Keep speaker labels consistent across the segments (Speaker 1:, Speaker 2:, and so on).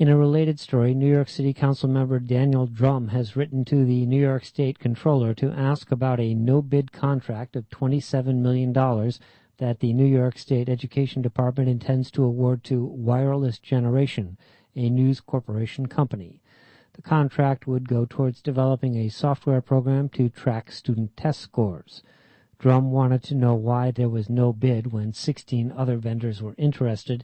Speaker 1: In a related story, New York City Council member Daniel Dromm has written to the New York State Comptroller to ask about a no-bid contract of $27 million that the New York State Education Department intends to award to Wireless Generation, a News Corporation company. The contract would go towards developing a software program to track student test scores. Dromm wanted to know why there was no bid when 16 other vendors were interested,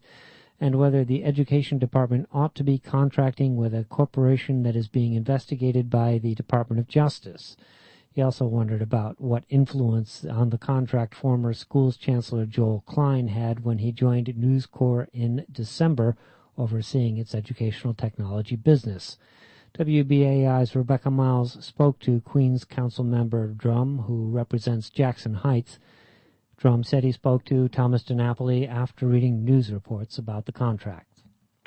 Speaker 1: and whether the Education Department ought to be contracting with a corporation that is being investigated by the Department of Justice. He also wondered about what influence on the contract former schools chancellor Joel Klein had when he joined News Corp in December, overseeing its educational technology business. WBAI's Rebecca Miles spoke to Queens Council member Dromm, who represents Jackson Heights. Dromm said he spoke to Thomas DiNapoli after reading news reports about the contract.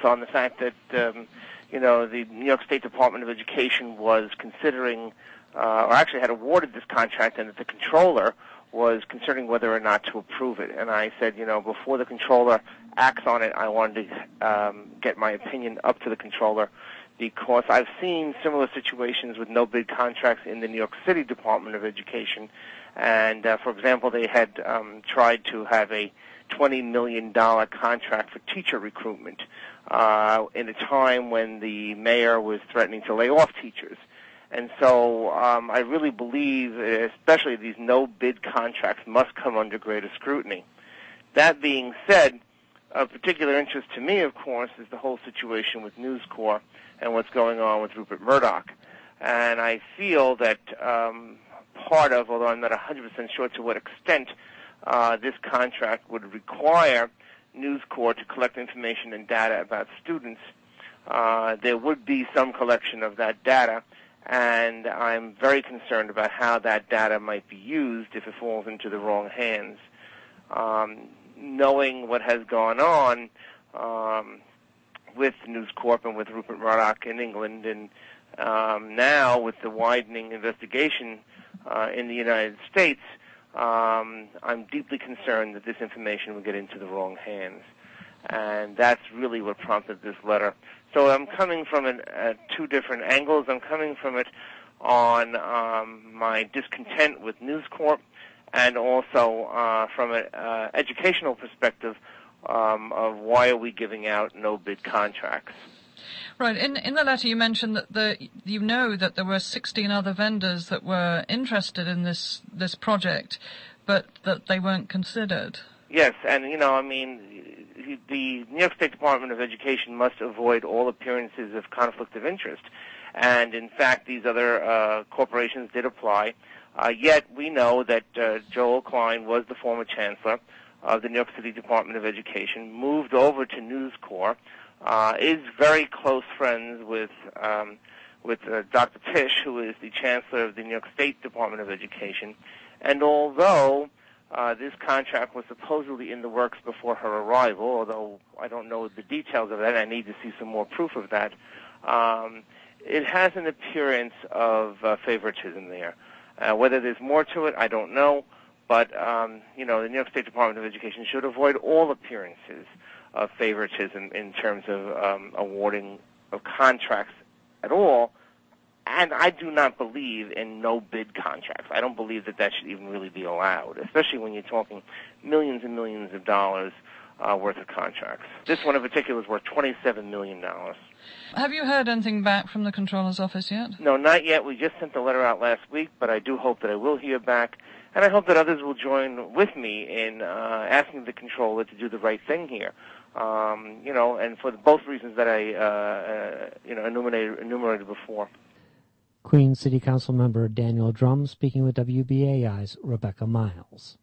Speaker 2: On the fact that, the New York State Department of Education was considering, or actually had awarded this contract, and that the controller was considering whether or not to approve it. And I said, before the controller acts on it, I wanted to get my opinion up to the controller, because I've seen similar situations with no-bid contracts in the New York City Department of Education. And, for example, they had tried to have a $20 million contract for teacher recruitment in a time when the mayor was threatening to lay off teachers. And so I really believe, especially these no-bid contracts, must come under greater scrutiny. That being said, of particular interest to me, of course, is the whole situation with News Corp and what's going on with Rupert Murdoch. And I feel that part of, although I'm not 100% sure to what extent, this contract would require News Corp to collect information and data about students. There would be some collection of that data, and I'm very concerned about how that data might be used if it falls into the wrong hands. Knowing what has gone on with News Corp and with Rupert Murdoch in England, and now with the widening investigation in the United States, I'm deeply concerned that this information will get into the wrong hands. And that's really what prompted this letter. So I'm coming from it at two different angles. I'm coming from it on my discontent with News Corp, and also from an educational perspective of why are we giving out no-bid contracts.
Speaker 3: Right. In the letter you mentioned that that there were 16 other vendors that were interested in this project, but that they weren't considered.
Speaker 2: Yes, and the New York State Department of Education must avoid all appearances of conflict of interest. And in fact, these other corporations did apply. Yet we know that Joel Klein was the former chancellor of the New York City Department of Education, moved over to News Corp, is very close friends with Dr. Tisch, who is the chancellor of the New York State Department of Education. And although this contract was supposedly in the works before her arrival, although I don't know the details of that, I need to see some more proof of that, it has an appearance of favoritism there. Whether there's more to it, I don't know. But, the New York State Department of Education should avoid all appearances of favoritism in terms of awarding of contracts at all. And I do not believe in no-bid contracts. I don't believe that should even really be allowed, especially when you're talking millions and millions of dollars worth of contracts. This one in particular is worth $27 million.
Speaker 3: Have you heard anything back from the Comptroller's office yet?
Speaker 2: No, not yet. We just sent the letter out last week, but I do hope that I will hear back. And I hope that others will join with me in asking the Comptroller to do the right thing here. And for both reasons that I, enumerated before.
Speaker 1: Queens City Council member Daniel Dromm speaking with WBAI's Rebecca Miles.